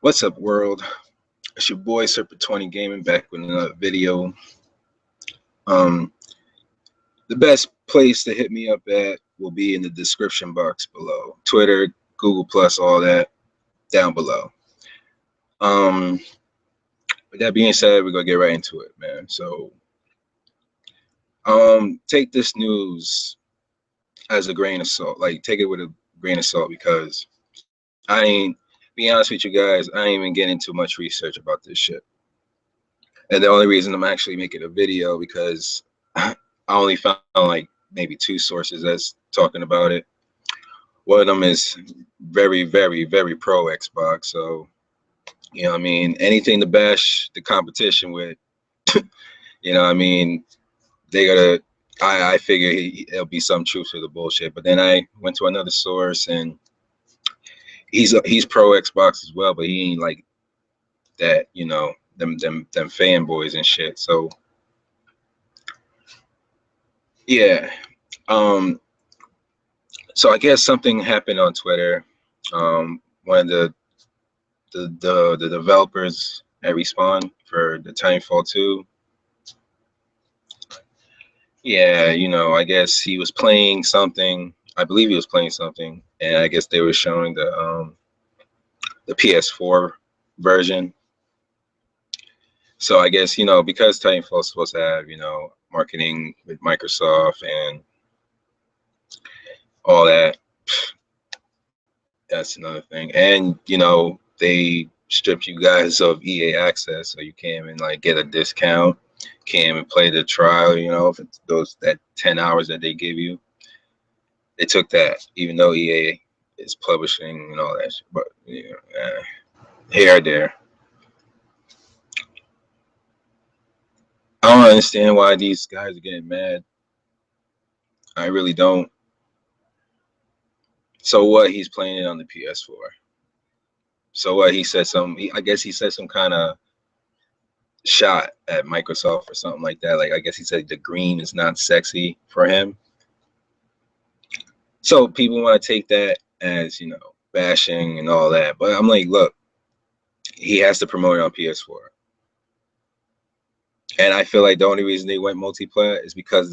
What's up, world? It's your boy Serpent20 Gaming back with another video. Um, the best place to hit me up at will be in the description box below. Twitter, Google Plus, all that down below. With that being said, we're gonna get right into it, man. So, take this news as a grain of salt. Like, take it with a grain of salt because I ain't. Be honest with you guys, I ain't even getting too much research about this shit. And the only reason I'm actually making a video because I only found like maybe two sources that's talking about it. One of them is very, very, very pro Xbox. So, you know what I mean? Anything to bash the competition with, you know what I mean? They gotta, I figure it'll be some truth to the bullshit. But then I went to another source and he's pro Xbox as well, but he ain't like that, you know, them fanboys and shit. So, yeah. Um, So I guess something happened on Twitter. One of the developers at Respawn for the Titanfall 2. Yeah, you know, I guess he was playing something. I believe he was playing something, and I guess they were showing the PS4 version. So I guess, you know, because Titanfall is supposed to have, you know, marketing with Microsoft and all that, that's another thing. And, you know, they stripped you guys of EA access, so you can't even like get a discount, can't even play the trial, you know, if it's those that 10 hours that they give you. They took that, even though EA is publishing and all that shit. But you know, here or there. I don't understand why these guys are getting mad. I really don't. So what? He's playing it on the PS4. So what? He said some. I guess he said some kind of shot at Microsoft or something like that. Like I guess he said the green is not sexy for him. So people want to take that as, you know, bashing and all that. But I'm like, look, he has to promote it on PS4. And I feel like the only reason they went multiplayer is because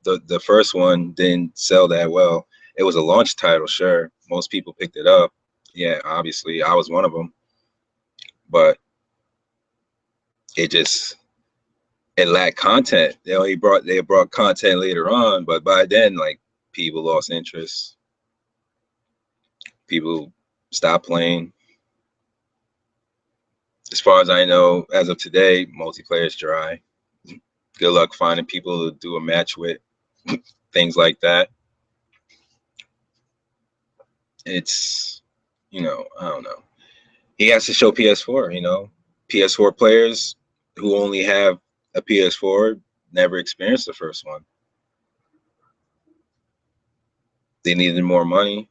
the first one didn't sell that well. It was a launch title, sure. Most people picked it up. Yeah, obviously I was one of them. But it just it lacked content. They brought content later on, but by then like people lost interest. People stopped playing. As far as I know, as of today, multiplayer is dry. Good luck finding people to do a match with, things like that. It's, you know, I don't know. He has to show PS4, you know. PS4 players who only have a PS4 never experienced the first one. They needed more money.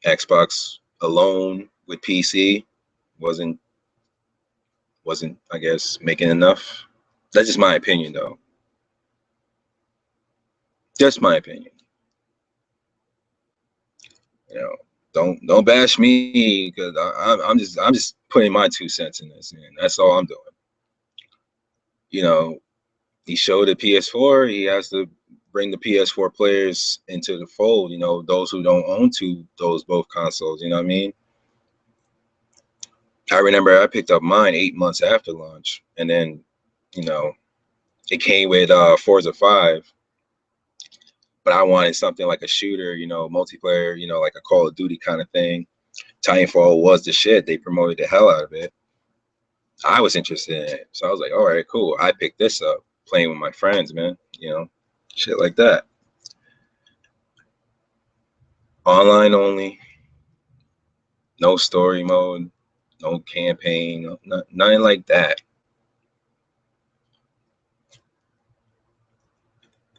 Xbox alone with PC wasn't I guess making enough. That's just my opinion though. Just my opinion. You know, don't bash me because I'm just putting my 2 cents in this, and that's all I'm doing. You know, he showed the PS4. He has to bring the PS4 players into the fold. You know, those who don't own those both consoles. You know what I mean? I remember I picked up mine 8 months after launch, and then, you know, it came with Forza 5. But I wanted something like a shooter, you know, multiplayer, you know, like a Call of Duty kind of thing. Titanfall was the shit. They promoted the hell out of it. I was interested in it. So I was like, all right, cool. I picked this up, playing with my friends, man. You know, shit like that. Online only, no story mode, no campaign, nothing like that.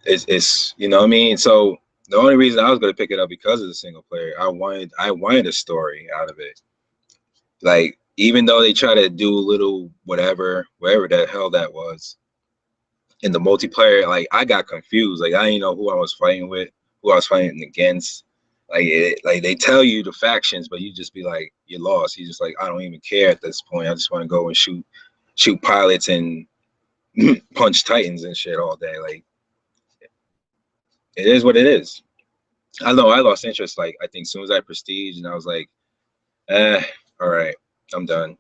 It's you know what I mean? So the only reason I was gonna pick it up because of the single player, I wanted a story out of it. Like, even though they try to do a little whatever the hell that was in the multiplayer, like I got confused. Like I didn't know who I was fighting with, who I was fighting against. Like they tell you the factions, but you just be like, you're lost. You just like, I don't even care at this point. I just want to go and shoot pilots and punch titans and shit all day. Like, it is what it is. I know I lost interest. Like, I think as soon as I prestige, and I was like, all right, I'm done.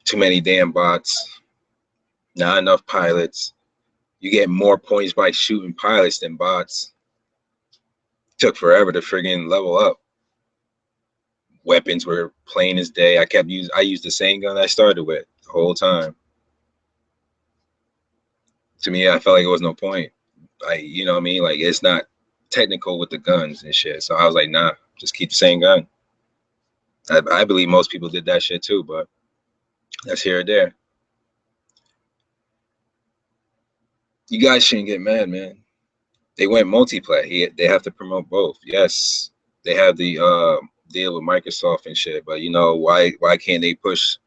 Too many damn bots. Not enough pilots. You get more points by shooting pilots than bots. Took forever to friggin' level up. Weapons were plain as day. I used the same gun I started with the whole time. To me, I felt like it was no point. Like, you know what I mean? Like, it's not technical with the guns and shit. So I was like, nah, just keep the same gun. I believe most people did that shit too, but that's here or there. You guys shouldn't get mad, man. They went multiplayer. They have to promote both. Yes, they have the deal with Microsoft and shit, but you know why can't they push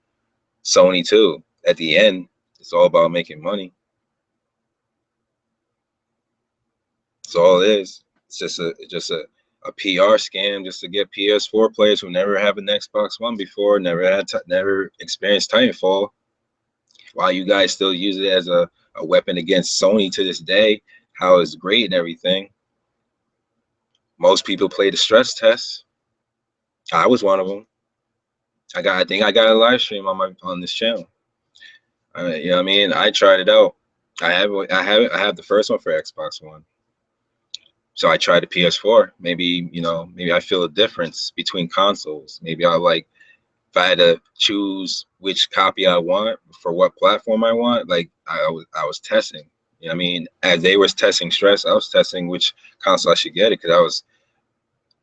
Sony too? At the end, it's all about making money. That's all it is. It's just a PR scam just to get PS4 players who never have an Xbox One before, never experienced Titanfall. While you guys still use it as a weapon against Sony to this day, how it's great and everything. Most people play the stress test. I was one of them. I think I got a live stream on this channel. You know what I mean? I tried it out. I have the first one for Xbox One. So I tried the PS4. Maybe, you know, maybe I feel a difference between consoles. Maybe I like, if I had to choose which copy I want for what platform I want, like I was testing. You know what I mean? As they was testing stress, I was testing which console I should get it, because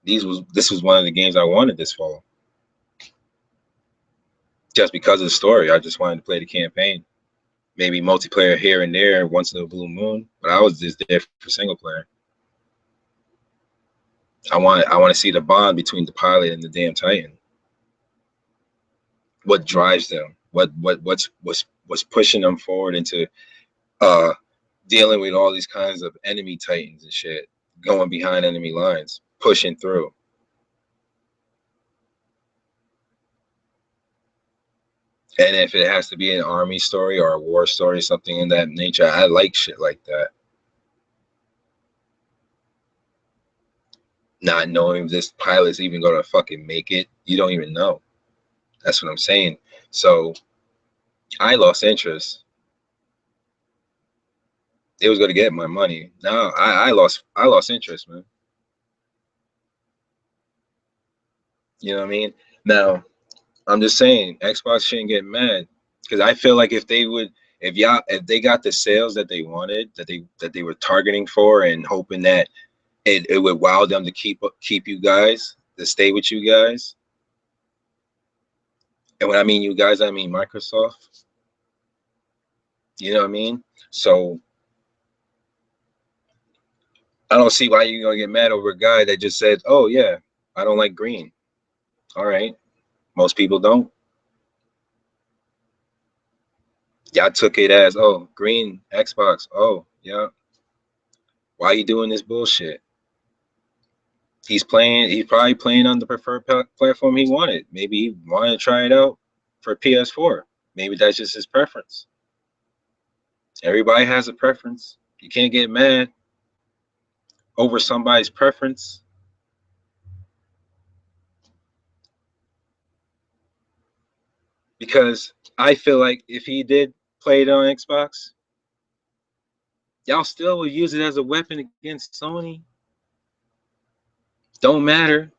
this was one of the games I wanted this fall. Just because of the story. I just wanted to play the campaign. Maybe multiplayer here and there once in a blue moon, but I was just there for single player. I want to see the bond between the pilot and the damn Titan. What drives them? What's pushing them forward into dealing with all these kinds of enemy Titans and shit, going behind enemy lines, pushing through. And if it has to be an army story or a war story, something in that nature, I like shit like that. Not knowing if this pilot's even gonna fucking make it, you don't even know. That's what I'm saying. So I lost interest. It was gonna get my money. Now I lost interest, man. You know what I mean? Now I'm just saying, Xbox shouldn't get mad, because I feel like if they got the sales that they wanted, that they were targeting for, and hoping that it would wow them to keep you guys, to stay with you guys. And when I mean you guys, I mean Microsoft. You know what I mean? So I don't see why you're gonna get mad over a guy that just said, "Oh yeah, I don't like green." All right, most people don't. Y'all took it as, "Oh, green Xbox. Oh yeah, why are you doing this bullshit?" He's probably playing on the preferred platform he wanted. Maybe he wanted to try it out for PS4. Maybe that's just his preference. Everybody has a preference. You can't get mad over somebody's preference. Because I feel like if he did play it on Xbox, y'all still would use it as a weapon against Sony. Don't matter.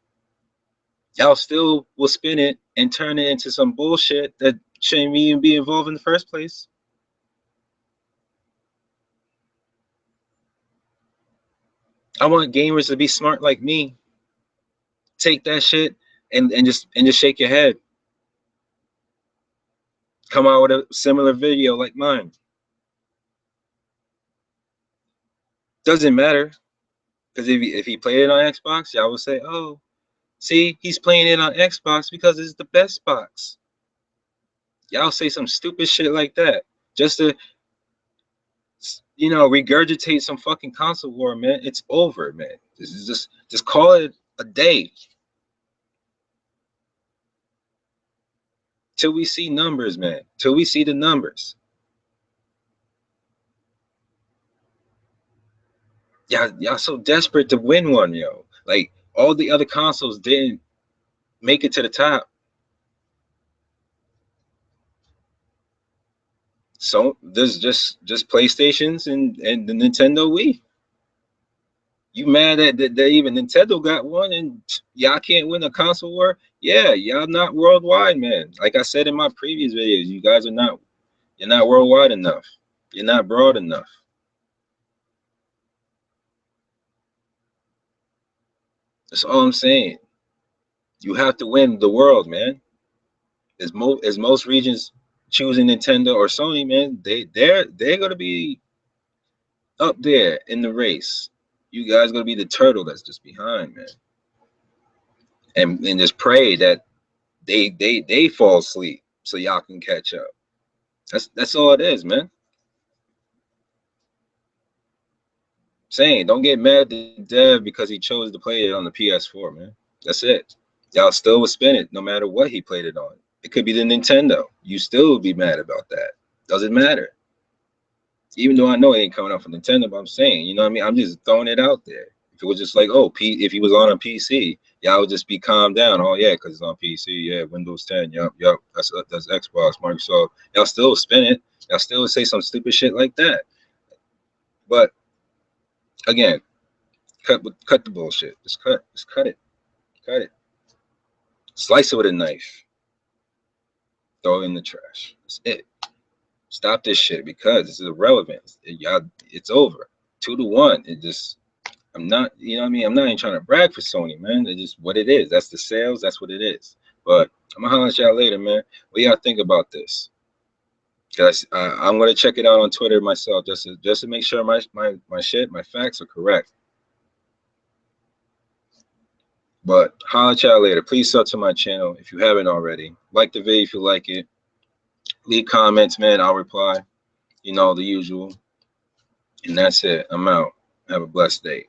Y'all still will spin it and turn it into some bullshit that shouldn't even be involved in the first place. I want gamers to be smart like me. Take that shit and just shake your head. Come out with a similar video like mine. Doesn't matter, because if he played it on Xbox, y'all would say, "Oh, see, he's playing it on Xbox because it's the best box." Y'all say some stupid shit like that just to, you know, regurgitate some fucking console war, man. It's over, man. Just call it a day till we see numbers, man. Till we see the numbers. Y'all so desperate to win one, yo. Like all the other consoles didn't make it to the top. So there's just PlayStations and the Nintendo Wii. You mad that even Nintendo got one and y'all can't win a console war? Yeah, y'all not worldwide, man. Like I said in my previous videos, you guys are not. You're not worldwide enough. You're not broad enough. That's all I'm saying. You have to win the world, man. As most regions choosing Nintendo or Sony, man, they're gonna be up there in the race. You guys gonna be the turtle that's just behind, man. And just pray that they fall asleep so y'all can catch up. That's all it is, man. Saying don't get mad at the dev because he chose to play it on the PS4, man. That's it. Y'all still would spin it no matter what he played it on. It could be the Nintendo. You still would be mad about that. Doesn't matter. Even though I know it ain't coming out from Nintendo, but I'm saying, you know what I mean? I'm just throwing it out there. If it was just like, oh, if he was on a PC, y'all would just be calmed down. Oh yeah, because it's on PC. Yeah, Windows 10. Yup. That's Xbox, Microsoft. Y'all still spin it. Y'all still say some stupid shit like that. But again, cut the bullshit. Just cut it. Slice it with a knife. Throw it in the trash. That's it. Stop this shit because it's irrelevant. It's over. 2-1. It just I'm not, you know what I mean? I'm not even trying to brag for Sony, man. It's just what it is. That's the sales. That's what it is. But I'm gonna holler at y'all later, man. What y'all think about this? Cause I'm gonna check it out on Twitter myself just to make sure my facts are correct. But holler at y'all later. Please sub to my channel if you haven't already. Like the video if you like it. Leave comments, man. I'll reply. You know, the usual. And that's it. I'm out. Have a blessed day.